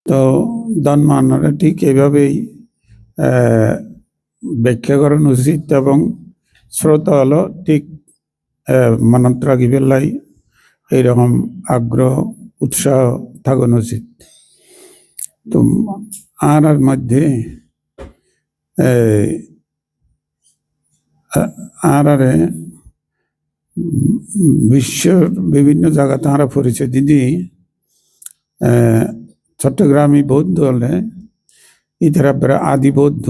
তো ধনমানরা ঠিক এভাবেই ব্যাখ্যা করানো উচিত এবং শ্রোতা হলো ঠিক মনত রাখি পেলাই এইরকম আগ্রহ উৎসাহ থাকানো উচিত। তো আর মধ্যে আরে বিশ্বের বিভিন্ন জায়গা তারা পরিচয় দিদি চট্টগ্রামী বৌদ্ধ হলে ইতারা প্রায় আদি বৌদ্ধ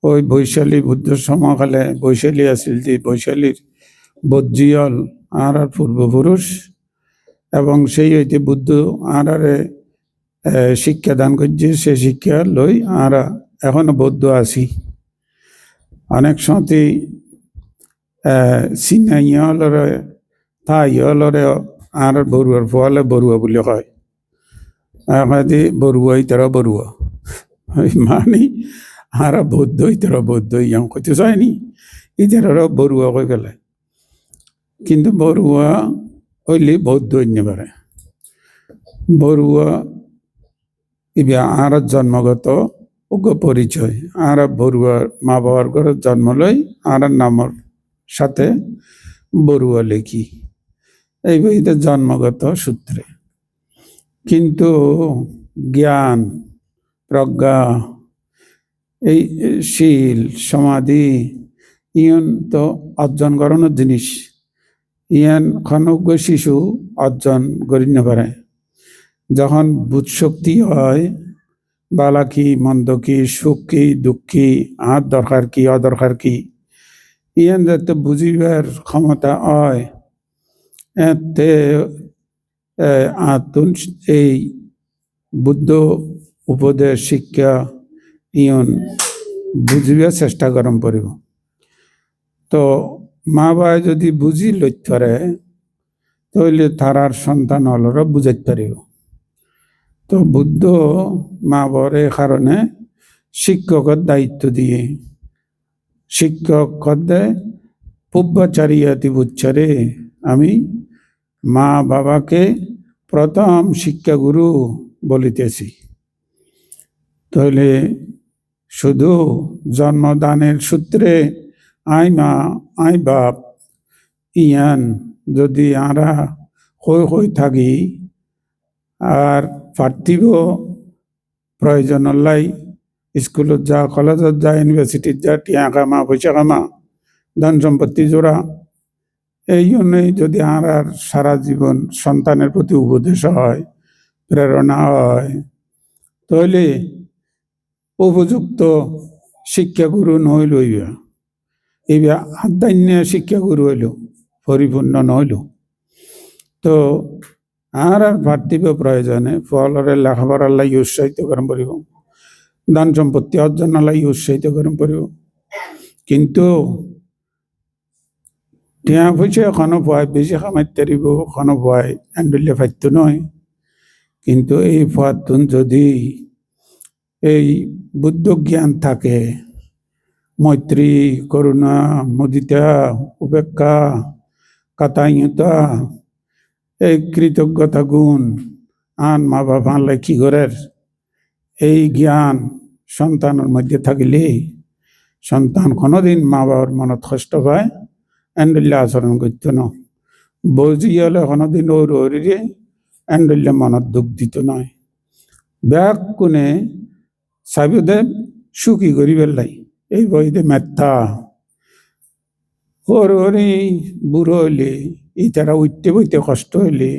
ওই বৈশালী বুদ্ধ সময়কালে বৈশালী আসিল যে বৈশালীর বৌদ্ধল আর পূর্বপুরুষ এবং সেই হইতে বুদ্ধ আরে শিক্ষা দান করছে সে শিক্ষা লই আর এখনো বৌদ্ধ আছি। অনেক সময় চিনাইয়া হলরে তাই হলরে আর বড়ুয়ার ফলে বড়ুয়া বলে হয় বড়ুয়া ইতারা বড়ুয়া মানে আর বৌদ্ধ ইতারা বৌদ্ধ ইয়াং কইতে চায়নি ইতারা বড়ুয়া কই ফেলে কিন্তু বড়ুয়া হইলে বৌদ্ধ হইতে পারে। বড়ুয়া ইবা আর জন্মগত পরিচয় আর বড়ুয়ার মা বাবার ঘরে জন্ম লই আর নামর সাথে বড়ুয়া লেখি এই বইতে জন্মগত সূত্রে। কিন্তু জ্ঞান প্রজ্ঞা এই শীল সমাধি ইয়ন তো অর্জন করানোর জিনিস ইয়ান ক্ষণজ্ঞ শিশু অর্জন করি না পারে। যখন বুধ শক্তি হয় বালা কি মন্দ কি সুখ কি দুঃখ কি আর দরকার কি অদরকার কি ইয়ান যাতে বুঝিবার ক্ষমতা হয় এতে আতুন এই বুদ্ধ উপদেশ শিক্ষা ইয়ন বুঝিবার চেষ্টা করম পড়ব। তো মা বাবা যদি বুঝি লইতে পারে তাহলে তারার সন্তান হলরা বুঝাইতে পারিব। তো বুদ্ধ মা বাবার কারণে শিক্ষকের দায়িত্ব দিয়ে শিক্ষক কদে পূর্বাচারিয়াতি বুচ্চারে আমি মা বাবাকে প্রথম শিক্ষাগুরু বলিতেছি। তাহলে শুধু জন্মদানের সূত্রে আই মা আই বাপ ইয়ান যদি আরা হই থাকি আর পার্থিব প্রয়োজন লাই স্কুলত যা কলেজত যা ইউনিভার্সিটিত যা টিয়া কামা পয়সা কামা ধন সম্পত্তি জোড়া এই জন্যই যদি আর সারা জীবন সন্তানের প্রতি উপদেশ হয় প্রেরণা হয় তাহলে উপযুক্ত শিক্ষাগুরু নহইল এইবার আধ্যাত্ম শিক্ষাগুরু হইল পরিপূর্ণ নহইল। তো আর পার্থিব প্রয়োজনে ফলরে লেখাপড়ার লাগি উৎসাহিত করেন পড়ব ধন সম্পত্তি অর্জনের লাগি উৎসাহিত করেন পড়ব। কিন্তু টিয়া পয়সা এখনো পায় বেশি কামাইতে পারিব এখনো পায় এন্ডলে পাইত নয়। কিন্তু এই পথ যদি এই বুদ্ধ জ্ঞান থাকে মৈত্রী করুণা মুদিতা উপেক্ষা কাতাইয়তা এই কৃতজ্ঞতা গুণ আন মা বাবা কি করার এই জ্ঞান সন্তানের মধ্যে থাকিলে সন্তান কোনোদিন মা বাবার মনত কষ্ট পায় এন্ডলে আচরণ করত না। বুঝি হলে কোনোদিন ওর ওরিরে এন্ডলে মনত দুঃখ দিত নয়। ব্যাগ কোনে সাবিদে সুখী করি পেলাই এই বইতে মেথা ওর ওরে বুড়ো হইলে ইতারা উঠতে বইতে কষ্ট হইলে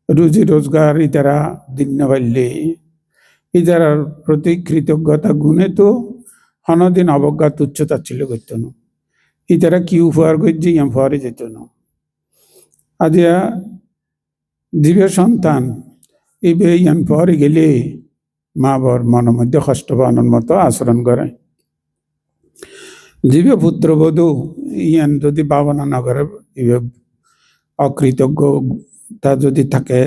রুজি রোজগার ইতারা দিন না পারলে ইতারার প্রতি কৃতজ্ঞতা গুণে তো কোনোদিন অবজ্ঞা তুচ্ছ তাচ্ছিল্য করত না। ইতারা কি উপহার করছে ইয়াম উপহারে যেত না। আজিয়া জীবের সন্তান এইবে ইয়ান উপহারে গেলে মা বাবার মনের মধ্যে কষ্ট পাওয়ানোর মতো আচরণ করে। জীবে পুত্রবধূ ইয়ান যদি ভাবনা না করে অকৃতজ্ঞতা যদি থাকে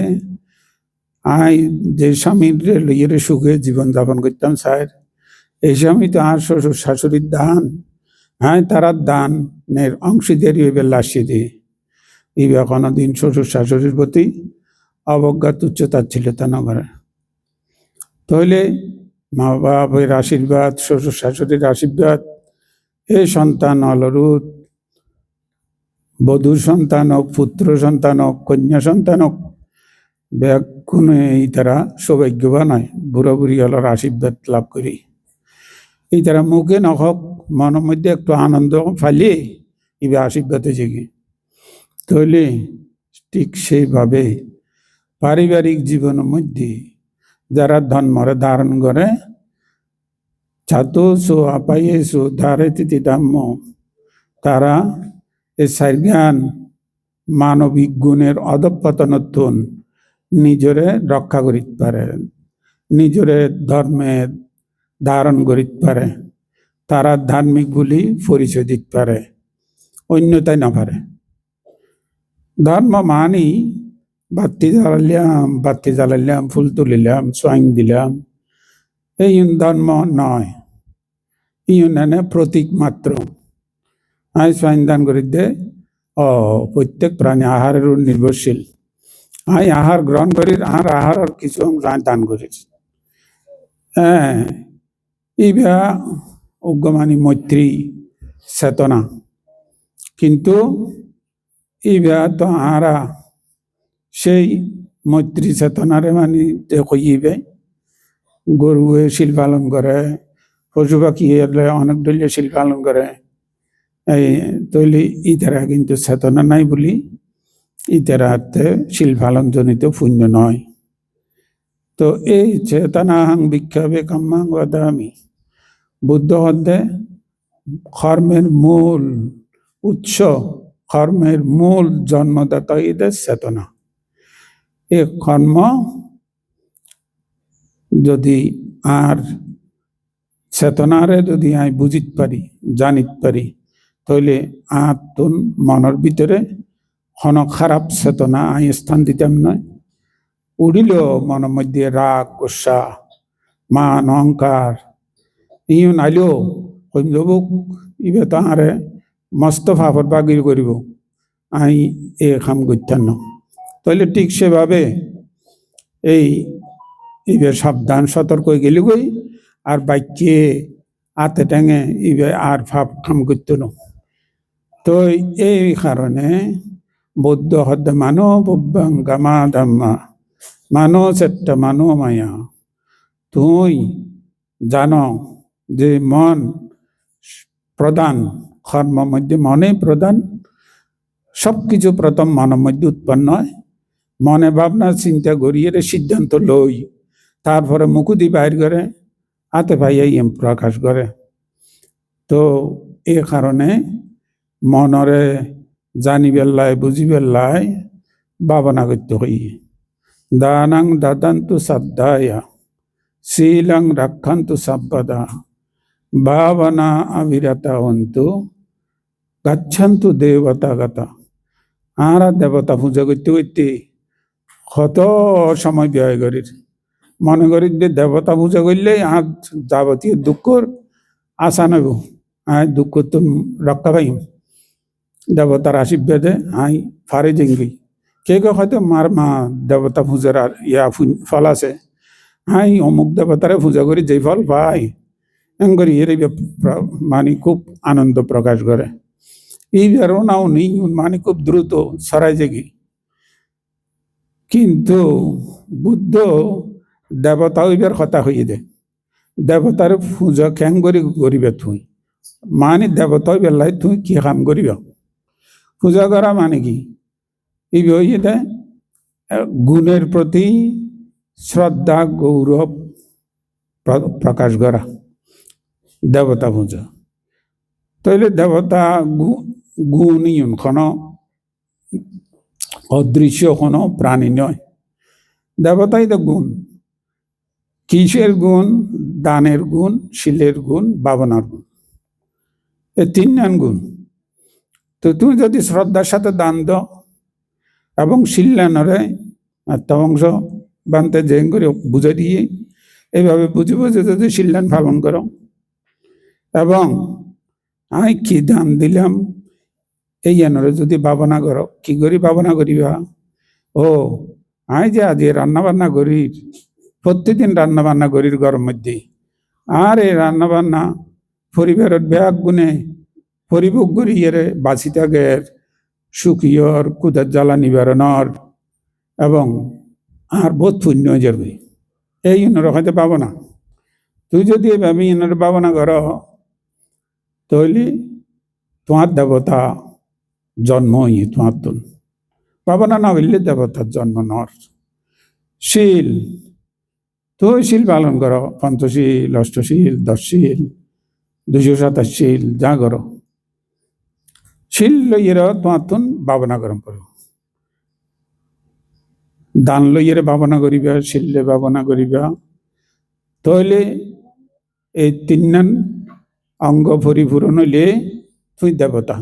আই যে স্বামীর লইয়ের সুখে জীবনযাপন করতাম স্যার এই স্বামী তো আর শ্বশুর শাশুড়ির দান হ্যাঁ তারা দানের অংশীদারি হইবে লাসি দিয়ে এইবার কোনোদিন শ্বশুর শাশুড়ির প্রতি অবজ্ঞা তুচ্ছ তাচ্ছিল্যতা না করে। তাহলে মা বাপের আশীর্বাদ, শ্বশুর শাশুড়ির আশীর্বাদ, এই সন্তান অলরুদ বধূ সন্তান হোক, পুত্র সন্তান হোক, কন্যা সন্তান হোক, ব্যাকুণে এই তারা সৌভাগ্যবান হয় বুড়া বুড়ি হলার আশীর্বাদ লাভ করি। এই তারা মুখে নহক মনের মধ্যে একটু আনন্দ ফালিয়ে এবার আশীর্বাদে জেগে। তাহলে ঠিক সেইভাবে পারিবারিক জীবনের মধ্যে যারা ধর্মরে ধারণ করে ছাতো সো আপাইয়ে সো ধারে তিথি ধাম্য, তারা এই সাইজ্ঞান মানবিক গুণের অধঃপতনত্বন নিজরে রক্ষা করিতে পারে, নিজরে ধর্মের ধারণ করিতে পারে, তারা ধার্মিক বলি পরিচয় দিতে পারে, অন্যতায় না পারে। ধর্ম মানি বাতি জ্বালাইলাম, ফুল তুলিলাম, সোয়াইং দিলাম, এই ধর্ম নয়। ইউনানে প্রতীক মাত্র। আই সোয়াইং দান করি দে প্রত্যেক প্রাণী আহারের নির্ভরশীল। আই আহার গ্রহণ করি, আর আহারের কিছু অংশ দান করি। হ্যাঁ, ইবা উগ্রমানি মৈত্রী চেতনা, কিন্তু ইবা তো আরা সেই মৈত্রী চেতনারে মানি কইবে গরুয়ে শিল পালন করে, পশু পাখি এলে অনেক দলীয় শিল পালন করে। এই তৈলি ইতারা কিন্তু চেতনা নাই বলি ইতারাতে শিল পালন জনিত পুণ্য নয়। তো এই চেতনাহাং বিক্ষাবে কাম্মাং বদামি, বুদ্ধ হদ্দে কর্মের মূল উৎস, কর্মের মূল জন্মদাতা এদের চেতনা। এ কর্ম যদি আর চেতনারে যদি আই বুঝিতে পারি, জানিতে পারি, তাহলে আর তোর মনের ভিতরে কোন খারাপ চেতনা আই স্থান দিতাম নয়। উড়িল মনের মধ্যে রাগ, গোসা, মান, অহংকার, ইউ নাইলেও কমজবুক ইবে তো আরে মস্ত ফাফর বাগির করিব, আই এ কাম করতাম না। তাহলে ঠিক সেভাবে এই ইবে সাবধান সতর্ক হয়ে গেলি গই, আর বাক্যে হাতে টেঙে ইবে আর ভাব কাম করতো না। তো এই কারণে বৌদ্ধ হদ্দ মানো বুব্বাং গামা ধাম্মা, মানো চেট্টা মানো মায়া। তুই জানো যে মন প্রধান, কর্ম মধ্যে মনে প্রধান, সবকিছু প্রথম মনের মধ্যে উৎপন্ন হয়। মনে ভাবনা চিন্তা করিয়ে সিদ্ধান্ত লই, তারপরে মুকুদি বাইর করে হাতে পাইয়াই প্রকাশ করে। তো এ কারণে মনরে জানিবের লাই বুঝিবের লাই ভাবনা করতে হই। দানাং দাদান্তু শ্রদ্ধায়া শীলং রক্ষন্তু সব্বদা ভাবনা অবিরতা হন্তু গচ্ছন্তু দেবতা গতা। আর দেবতা পূজা করতে করতে কত সময় ব্যয় করি, মনে করি যে দেবতা পূজা করলে আর যাবতীয় দুঃখর আশা নেব, আই দুঃখ তো রক্ষা পাইম দেবতার আশীর্বাদে, আই ফারে জেঙ্গি। কে হয়তো মার মা দেবতা পূজার ফল আছে, আই অমুক দেবতারে পূজা করি যে ফল পাই এঙ্গরি এর মানে খুব আনন্দ প্রকাশ করে। এইবারও নাও নেই মানে খুব দ্রুত সরাই জেগি। কিন্তু বুদ্ধ দেবতা হইবার কথা হইয়ে দে, দেবতার পূজা কেন করিবে তুই, মানে দেবতা বেলায় তুই কি কাম করিব? পূজা করা মানে কি? এই হইয়ে দে গুণের প্রতি শ্রদ্ধা গৌরব প্রকাশ করা দেবতা পূজা। তাইলে দেবতা গুণই কোনো অদৃশ্য কোনো প্রাণী নয়, দেবতাই তো গুণ। কিসের গুণ? দানের গুণ, শিলের গুণ, ভাবনার গুণ, এই তিন গুণ। তো তুমি যদি শ্রদ্ধার সাথে দান দাও এবং শিল্লানরে অংশ বানতে জেং করে বুঝে দিয়ে এইভাবে বুঝে বুঝে যদি শিল্লান পালন করো, এবং আই কি দান দিলাম এই এনরে যদি ভাবনা করো, কি করি ভাবনা করিবা, ও আই যে আজ রান্না বান্না করি প্রতিদিন রান্না বান্না করির ঘরের মধ্যে আর এই রান্না বান্না পরিবারের ব্যাগ গুনে পরিভোগ করি এর বাঁচি থাকে সুখীয়র কুদার জ্বালা নিবারণর এবং আর বোধ পুণ্য হয়ে যাবে এই ইনর হয়তো পাবো না তুই যদি এভাবে ইনর ভাবনা কর তাহলে তোমার দেবতা জন্ম তোমার তুন ভাবনা না হইলে দেবতার জন্ম নর শীল তুই শীল পালন কর পঞ্চশীল অষ্টশীল 10 শীল 227 শীল যা করো শীল লইয়ের তোমার তুন ভাবনা গরম করো দান লইয়ের ভাবনা করিবা শীলে ভাবনা করিবা তাহলে এই 3 অঙ্গ পরিপূরণ হইলে তুই দেবতা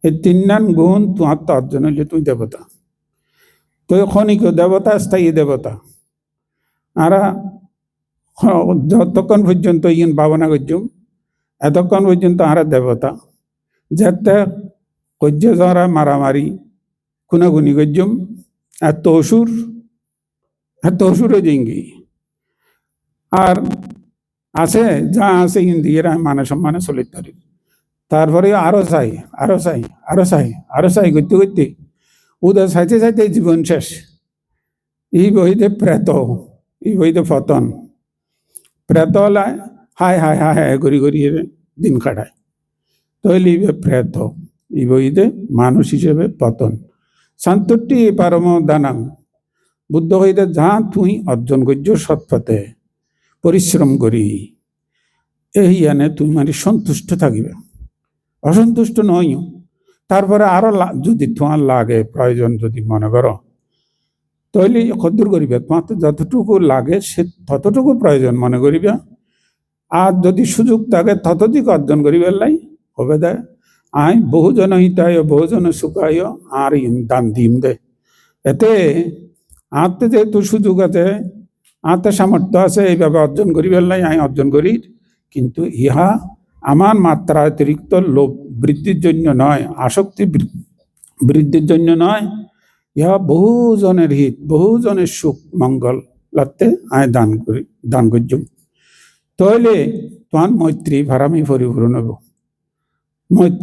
এই 3 গুণ তোমার তো অর্জন হইলে তুই দেবতা তুই ক্ষণিক দেবতা স্থায়ী দেবতা আর যতক্ষণ পর্যন্ত ইন ভাবনা করছুম এতক্ষণ পর্যন্ত আর দেবতা যাতে কজ্য যারা মারামারি খুনাখুনি করছুম এত অসুরে জিঙ্গি আর আছে যা আছে কিন্তু এরা মানে সম্মানে চলিত পারি তারপরে আরো চাই আরো চাই আরো চাই আরো চাই করতে করতে ওদের চাইতে চাইতে জীবন শেষ এই বইতে প্রেত এই বইতে পতন প্রেত হলে হায় হায় হায় হায় করি করি দিন কাটায় তাহলে প্রেত এই বইতে মানুষ হিসেবে পতন শান্তটি পারম দানাং বুদ্ধ হইতে যা তুই অর্জন করছ সৎপথে পরিশ্রম করি এই আনে তুই মানে সন্তুষ্ট থাকিবে অসন্তুষ্ট নয় তারপরে আরো যদি তোমার লাগে প্রয়োজন যদি মনে করো তাহলে কদ্দূর করিবে তোমার তো যতটুকু লাগে সে ততটুকু প্রয়োজন মনে করিবে আর যদি সুযোগ থাকে ততদিক অর্জন করিবে লাই হবে দেয় আই বহুজন হিতায় বহুজন সুখায় আর দান দিম দে এতে আত্মে যেহেতু সুযোগ আছে আত্মে সামর্থ্য আছে এইভাবে অর্জন করিবে লাই আই অর্জন করি কিন্তু ইহা আমার মাত্রা অতিরিক্ত লোভ বৃদ্ধির জন্য নয় আসক্তি বৃদ্ধির জন্য নয় ইহা বহুজনের হিত বহুজনের সুখ মঙ্গল লাগতে আয় দান করছুম তাহলে তোমার মৈত্রী ভারামি পরিপূর্ণ হব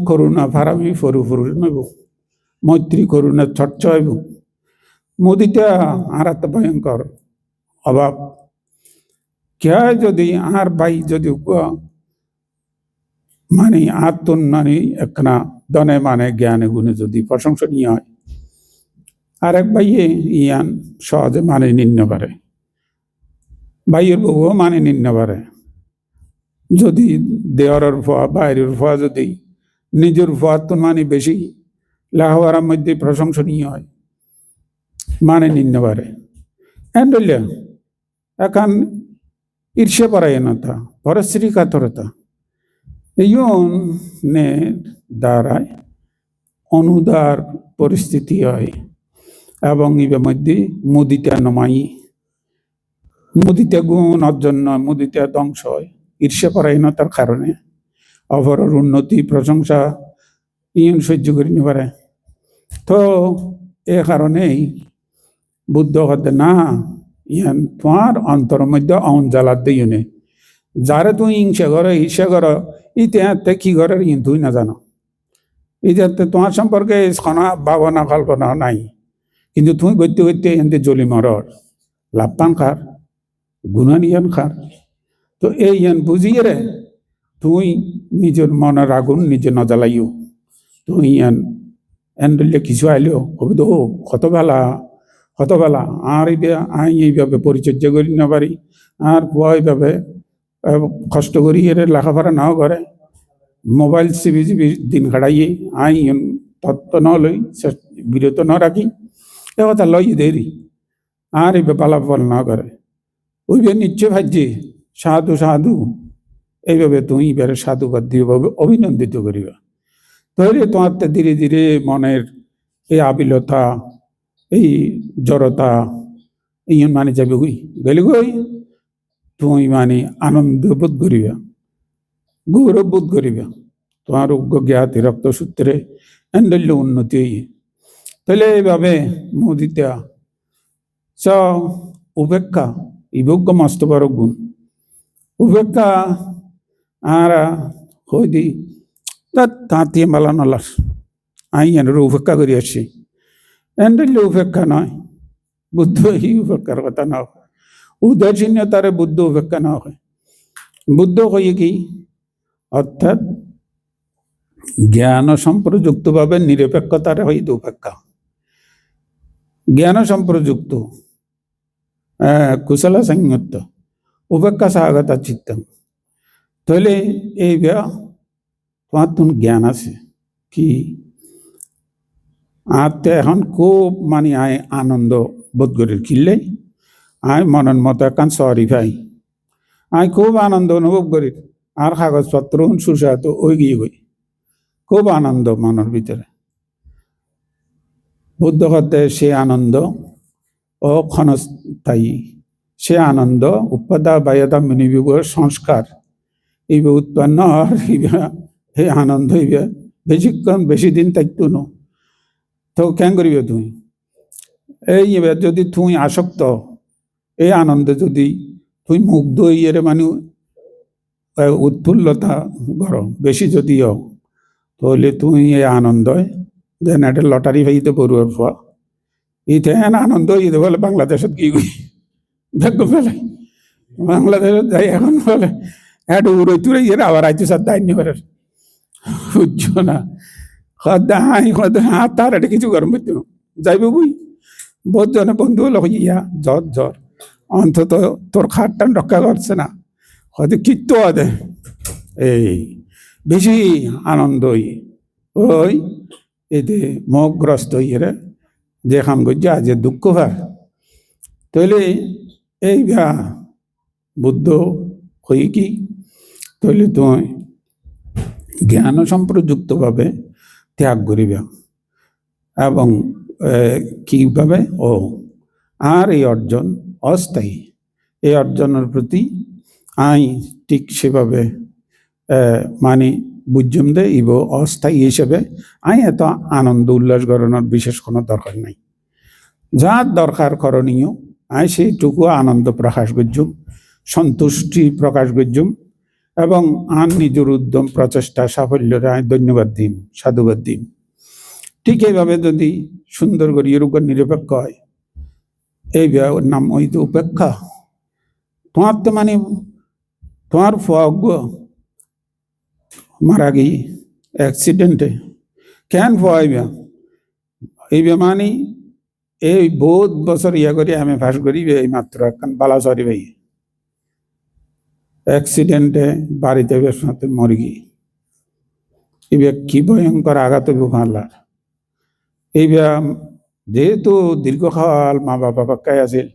করুণা ভারামি পরিপূর্ণ হব মৈত্রী করুণা চর্চা হইব মোদিটা আর এত ভয়ঙ্কর অভাব কে যদি আর ভাই যদি মানে আত্মন মানে একনা দনে মানে জ্ঞানে গুণে যদি প্রশংসনীয় হয় আর এক ভাইয়ে ইয়ান সহজে মানে নিতে পারে ভাইয়ের বউও মানে নিতে পারে যদি দেওয়ার ফোয়া বাইরের ফোয়া যদি নিজের ফোয়ার তো মানে বেশি লাহওয়ার মধ্যে প্রশংসনীয় হয় মানে নিতে পারে এন্ডলে এখন ঈর্ষে পরায়ণতা পরশ্রী কাতরতা নে দ্বারায় অনুদার পরিস্থিতি হয় এবং এর মধ্যে মুদিতা নমাই মুদিতা গুণ অর্জন নয় মুদিতা ধ্বংস হয় ঈর্ষা পরায়ণতার কারণে অপরের উন্নতি প্রশংসা ইন সহ্য করে নিতে পারে তো এ কারণেই বুদ্ধ হতে না ইয়ান তোমার অন্তরের মধ্যে অঞ্জালার দিয়ে নে যারে তুই হিংসা করো ঈর্ষা করো ইতিহাসে কি করে তুই না জানো ইতিহাসে তোমার সম্পর্কে ভাবনা কল্পনা নাই কিন্তু তুমি করতে করতে এতে জ্বলি মরর লাভ পান খার গুণান ইয়ান খার তো এই ইয়ান বুঝিয়ে রে তুই নিজের মনের আগুন নিজে নজ্বালাইও তুই ইয়ান এন্ডলে কিছু আইলেও কবি তো কত বেলা আর এইভাবে পরিচর্যা করি না পারি আর এইভাবে কষ্ট করি এর লেখাপড়া নাও করে মোবাইল চিবি দিন কাটাইয়ে তত্ত্ব ন লই বিরত ন রাখি এ কথা লই দেরি আর এই পালাফল না করে ওইভাবে নিশ্চয় ভাজ্যে সাধু সাধু এইভাবে তুই এবারে সাধুবাদ দিয়ে অভিনন্দিত করিবা তাহলে তোমার ধীরে ধীরে মনের এই আবিলতা এই জড়তা এই মানে যাবে গই গেলে গই তুমি মানে আনন্দ বোধ করিবা গৌরব বোধ করিবা তোমার অজ্ঞ জ্ঞাতি রক্তসূত্রে এন্ডল্য উন্নতি হইয়ে তাহলে এইভাবে মুদিতা চ উপেক্ষা ইভোগ্য মস্ত বড় গুণ উপেক্ষা আর হই দি তাঁতিয়ে মালা নলার আই এর উপেক্ষা করি আসছি এন্ডলে উপেক্ষা নয় বুদ্ধ এই উপেক্ষার কথা না হয় উদাসীনতারে বুদ্ধ উপেক্ষা না হয় বুদ্ধ কই কি অর্থাৎ জ্ঞান সম্প্রযুক্তভাবে নিরপেক্ষতার হইত উপেক্ষা জ্ঞান সম্প্রযুক্ত কুশল সংযুক্ত উপেক্ষা স্বাগতা চিত্তম তাহলে এই তোমার তুমি জ্ঞান আছে কি আর তো এখন খুব মানে আয় আনন্দ বোধ করি কিনলে আয় মনের মতো এখন সরি ভাই আয় খুব আনন্দ অনুভব করি আর কাগজপত্র সুস্বাদু ওই গিয়ে গই খুব আনন্দ মনের ভিতরে বুদ্ধ করতে সে আনন্দ ও ক্ষণস্থায়ী সে আনন্দ উপাদা বায়দা মিনিবিগর সংস্কার এই উৎপন্ন আর এই আনন্দ হইবে বেশিক্ষণ বেশি দিন থাকতো না তো কেন করিবে তুমি এই যদি তুমি আসক্ত এই আনন্দে যদি তুই মুগ্ধ ইয়ের মানে উৎফুল্লতা করো বেশি যদি হও তাহলে তুমি এই আনন্দ দেন একটা লটারি ভাইতে পড়ুয়ার পর ইতে আনন্দ ইতে বলে বাংলাদেশত কি করি ভাগ্য ফেলে বাংলাদেশত যাই এখন বলে একটা উড়ে তুড়ে ইয়ে আবার আইতে সার দায়নি করে বুঝছো না তার একটা কিছু গরম হইতো যাইব বুই বহুত জনে বন্ধু হলো ইয়া জ্বর জ্বর অন্তত তোর খাটটান রক্ষা করছে না হয়তো কিত্ত আদে এই বেশি আনন্দই ওই এতে মোহগ্রস্ত ইয়ে যে খাম গজ্জা যে দুঃখ ভার তাহলে এই বুদ্ধ হই কি তাহলে তুমি জ্ঞান সম্প্রযুক্তভাবে ত্যাগ করিবে এবং কীভাবে আর এই অর্জন অস্থায়ী এই অর্জনের প্রতি আই ঠিক সেভাবে মানে বুঝুম দে ইব অস্থায়ী হিসেবে আই এত আনন্দ উল্লাস করানোর বিশেষ কোনো দরকার নাই যার দরকার করণীয় আই সেইটুকু আনন্দ প্রকাশ করছুম সন্তুষ্টি প্রকাশ করছুম এবং আন নিজের উদ্যম প্রচেষ্টা সাফল্যের আয় ধন্যবাদ দিন সাধুবাদ দিন ঠিক এইভাবে যদি সুন্দর করে এর উপর নিরপেক্ষ হয় এই নাম ওই তো উপেক্ষা তোমার তো মানে তোমার ফগ মারা গিয়ে অ্যাক্সিডেন্টে কেন ফয়াইবা এই মানে এই বহুত বছর ইয়া করি আমি ফাঁস করি এই মাত্র এখন বালা সরি ভাই অ্যাক্সিডেন্টে বাড়িতে বেশতে মরি গিয়ে এই কি ভয়ঙ্কর আঘাত মারলার এই যেহেতু দীর্ঘকাল মা বাবা পাক্কাই আছিল